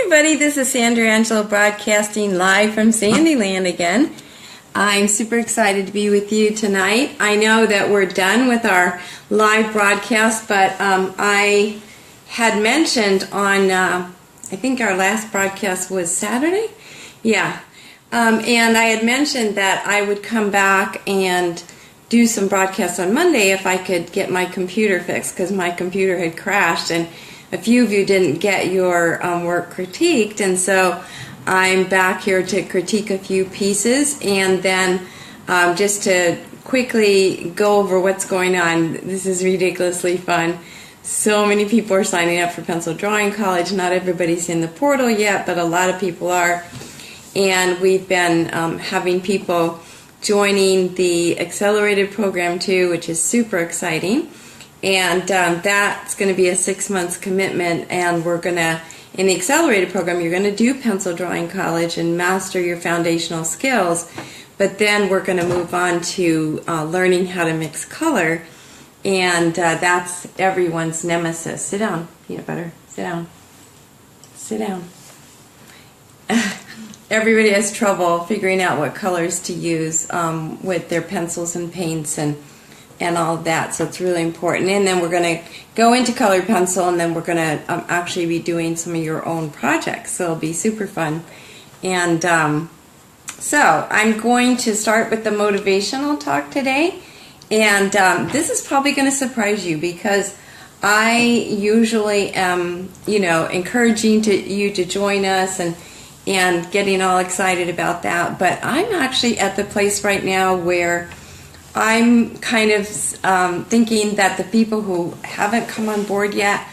everybody, this is Sandra Angelo broadcasting live from Sandiland again. I'm super excited to be with you tonight. I know that we're done with our live broadcast, but I had mentioned on, I think our last broadcast was Saturday? Yeah. And I had mentioned that I would come back and do some broadcasts on Monday if I could get my computer fixed, because my computer had crashed and a few of you didn't get your work critiqued, and so I'm back here to critique a few pieces and then just to quickly go over what's going on. This is ridiculously fun. So many people are signing up for Pencil Drawing College. Not everybody's in the portal yet, but a lot of people are. And we've been having people joining the accelerated program too, which is super exciting. And that's going to be a 6 months commitment, and we're going to, in the accelerated program, you're going to do Pencil Drawing College and master your foundational skills, but then we're going to move on to learning how to mix color, and that's everyone's nemesis. Sit down, peanut butter. Sit down. Sit down. Everybody has trouble figuring out what colors to use with their pencils and paints and all of that, so it's really important. And then we're going to go into colored pencil, and then we're going to actually be doing some of your own projects, so it'll be super fun. And so I'm going to start with the motivational talk today, and this is probably going to surprise you, because I usually am, encouraging you to join us and getting all excited about that, but I'm actually at the place right now where I'm kind of thinking that the people who haven't come on board yet,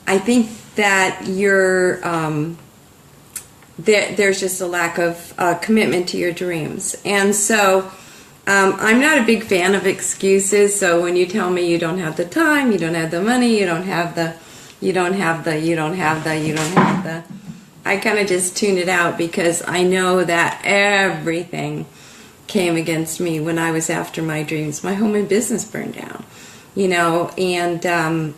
I think that there's just a lack of commitment to your dreams. And so I'm not a big fan of excuses. So when you tell me you don't have the time, you don't have the money, you don't have the, I kind of just tune it out, because I know that everything came against me when I was after my dreams. My home and business burned down, and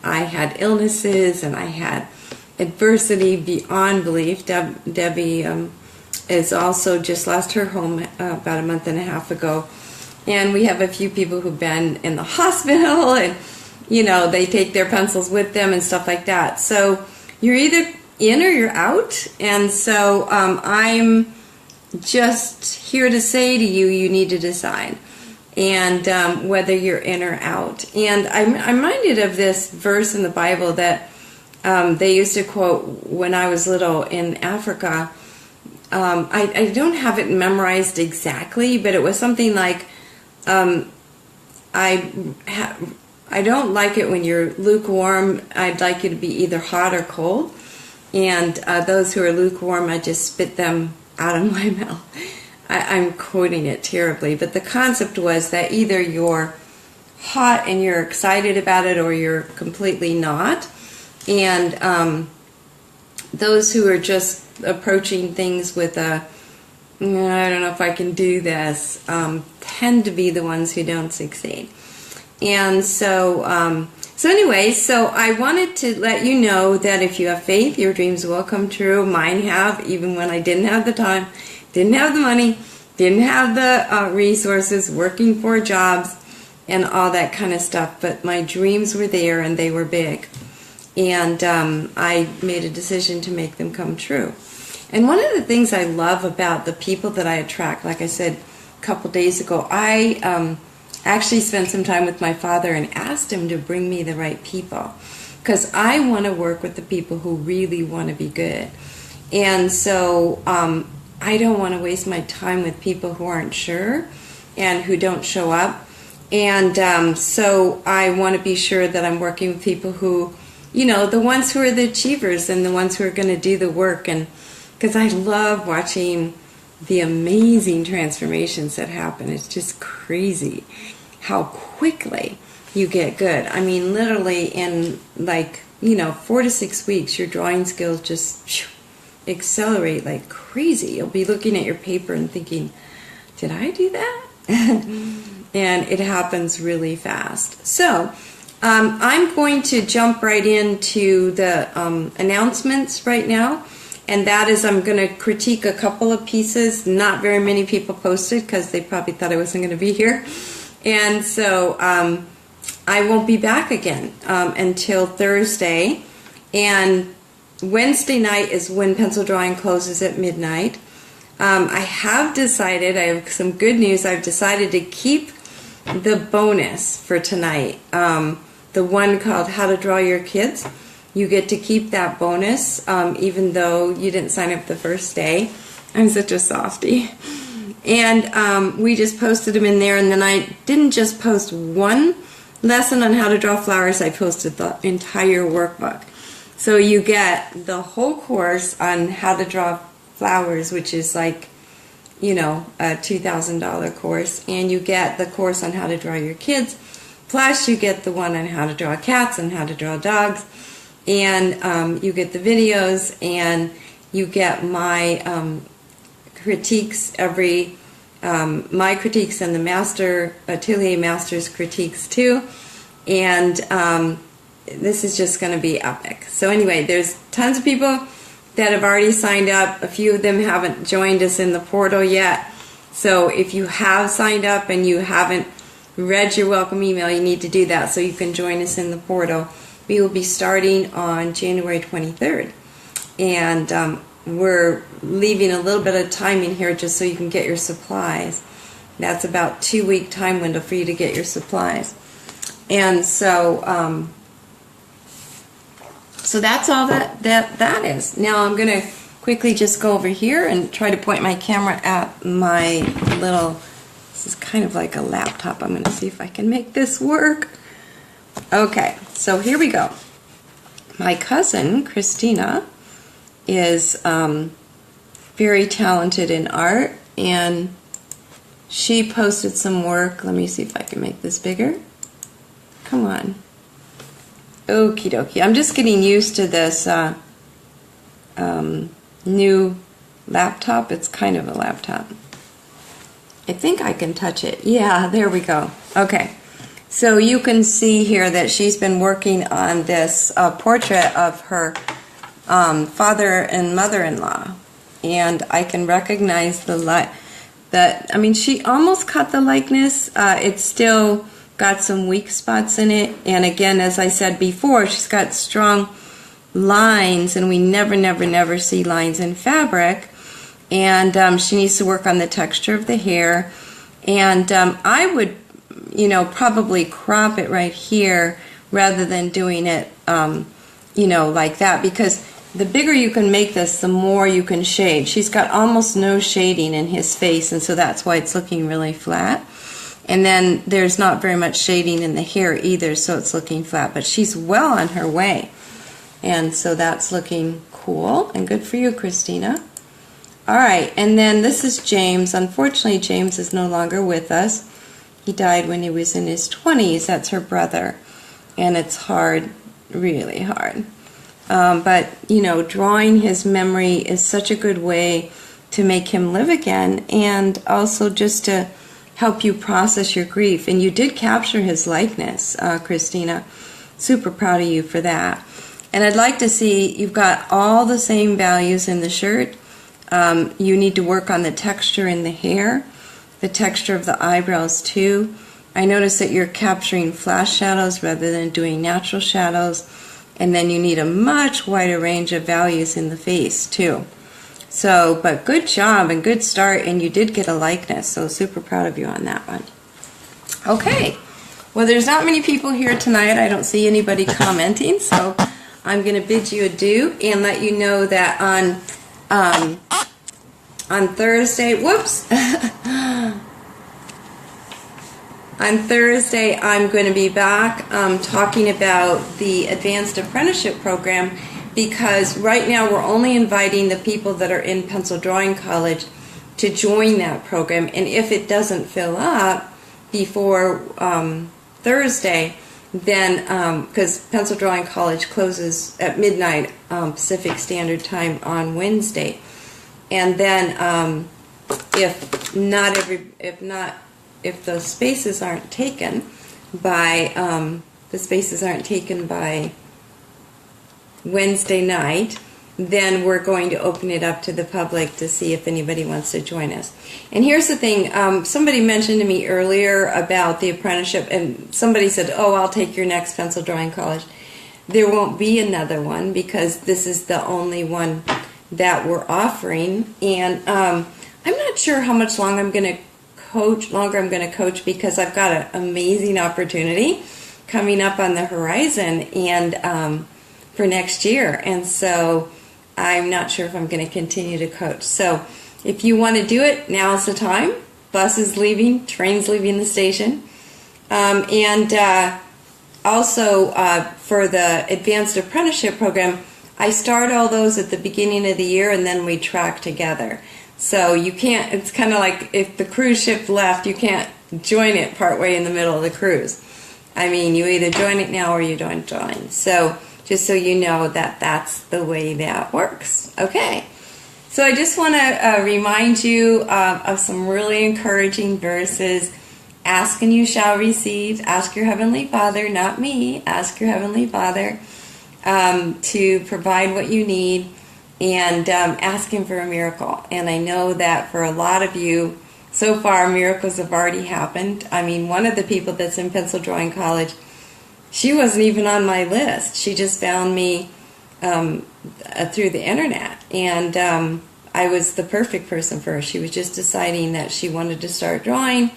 I had illnesses and I had adversity beyond belief. Debbie is also just lost her home about a month and a half ago, and we have a few people who've been in the hospital, and they take their pencils with them and stuff like that. So you're either in or you're out, and so I'm just here to say to you, you need to decide, and whether you're in or out. And I'm reminded of this verse in the Bible that they used to quote when I was little in Africa. I don't have it memorized exactly, but it was something like, I don't like it when you're lukewarm. I'd like you to be either hot or cold. And those who are lukewarm, I just spit them out of my mouth. I'm quoting it terribly, but the concept was that either you're hot and you're excited about it, or you're completely not. And those who are just approaching things with I don't know if I can do this, tend to be the ones who don't succeed. And so anyway, so I wanted to let you know that if you have faith, your dreams will come true. Mine have, even when I didn't have the time, didn't have the money, didn't have the resources, working 4 jobs, and all that kind of stuff. But my dreams were there, and they were big. And I made a decision to make them come true. And one of the things I love about the people that I attract, like I said a couple days ago, I actually spent some time with my father and asked him to bring me the right people, because I want to work with the people who really want to be good. And so I don't want to waste my time with people who aren't sure and who don't show up. And so I want to be sure that I'm working with people who, the ones who are the achievers and the ones who are going to do the work. And because I love watching the amazing transformations that happen. It's just crazy how quickly you get good. I mean, literally in 4 to 6 weeks, your drawing skills just accelerate like crazy. You'll be looking at your paper and thinking, did I do that? And it happens really fast. So I'm going to jump right into the announcements right now. and that is I'm going to critique a couple of pieces. Not very many people posted because they probably thought I wasn't going to be here. And so I won't be back again until Thursday. And Wednesday night is when pencil drawing closes at midnight. I have decided, I have some good news, I've decided to keep the bonus for tonight. The one called How to Draw Your Kids. You get to keep that bonus even though you didn't sign up the first day. I'm such a softie. And we just posted them in there, and then I didn't just post one lesson on how to draw flowers, I posted the entire workbook. So you get the whole course on how to draw flowers, which is like, you know, a $2,000 course, and you get the course on how to draw your kids, plus you get the one on how to draw cats and how to draw dogs, and you get the videos, and you get my critiques my critiques and the Master Atelier Master's critiques too, and this is just going to be epic. So anyway, there's tons of people that have already signed up. A few of them haven't joined us in the portal yet. So if you have signed up and you haven't read your welcome email, you need to do that so you can join us in the portal. We will be starting on January 23rd. And we're leaving a little bit of time in here just so you can get your supplies. That's about 2-week time window for you to get your supplies. And so so that's all that is. Now I'm going to quickly just go over here and try to point my camera at my little, this is kind of like a laptop. I'm going to see if I can make this work. Okay, so here we go. My cousin, Christina, is very talented in art, and she posted some work. Let me see if I can make this bigger. Come on. Okie dokie. I'm just getting used to this new laptop. It's kind of a laptop. I think I can touch it. Yeah, there we go. Okay. So you can see here that she's been working on this portrait of her father and mother-in-law, and I can recognize I mean, she almost cut the likeness. It's still got some weak spots in it, and again, as I said before, she's got strong lines, and we never see lines in fabric, and she needs to work on the texture of the hair, and I would, you know, probably crop it right here rather than doing it, you know, like that, because the bigger you can make this, the more you can shade. She's got almost no shading in his face, and so that's why it's looking really flat. And then there's not very much shading in the hair either, so it's looking flat. But she's well on her way. And so that's looking cool, and good for you, Christina. All right, and then this is James. Unfortunately, James is no longer with us. He died when he was in his 20s. That's her brother. And it's hard, really hard. But, you know, drawing his memory is such a good way to make him live again, and also just to help you process your grief. And you did capture his likeness, Christina. Super proud of you for that. And I'd like to see, you've got all the same values in the shirt. You need to work on the texture in the hair, the texture of the eyebrows too. I notice that you're capturing flash shadows rather than doing natural shadows. And then you need a much wider range of values in the face too. So, but good job and good start, and you did get a likeness, so super proud of you on that one. Okay, well, there's not many people here tonight. I don't see anybody commenting, so I'm going to bid you adieu and let you know that on Thursday, whoops, on Thursday I'm going to be back talking about the Advanced Apprenticeship program, because right now we're only inviting the people that are in Pencil Drawing College to join that program, and if it doesn't fill up before Thursday, then because Pencil Drawing College closes at midnight Pacific Standard Time on Wednesday, and then if the spaces aren't taken by Wednesday night, then we're going to open it up to the public to see if anybody wants to join us. And here's the thing, somebody mentioned to me earlier about the apprenticeship, and somebody said, oh, I'll take your next pencil drawing college. There won't be another one because this is the only one that we're offering. And I'm not sure how much longer I'm going to coach because I've got an amazing opportunity coming up on the horizon and for next year. And so I'm not sure if I'm going to continue to coach. So if you want to do it, now's the time. Bus is leaving, train's leaving the station. Also for the Advanced Apprenticeship Program, I start all those at the beginning of the year and then we track together. So you can't, it's kind of like if the cruise ship left, you can't join it partway in the middle of the cruise. I mean, you either join it now or you don't join. So just so you know that that's the way that works. Okay. So I just want to remind you of some really encouraging verses. Ask and you shall receive. Ask your Heavenly Father, not me. Ask your Heavenly Father to provide what you need, and ask Him for a miracle. And I know that for a lot of you, so far miracles have already happened. I mean, one of the people that's in Pencil Drawing College, she wasn't even on my list. She just found me through the internet, and I was the perfect person for her. She was just deciding that she wanted to start drawing,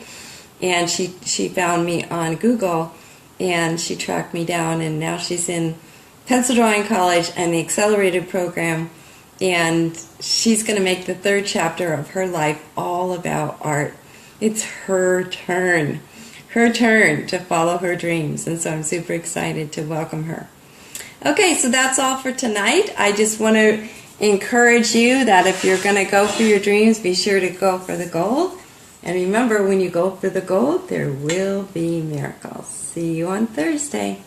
and she found me on Google, and she tracked me down, and now she's in Pencil Drawing College and the Accelerated Program, and she's going to make the 3rd chapter of her life all about art. It's her turn to follow her dreams, and so I'm super excited to welcome her. Okay, so that's all for tonight. I just want to encourage you that if you're going to go for your dreams, be sure to go for the gold. And remember, when you go for the gold, there will be miracles. See you on Thursday.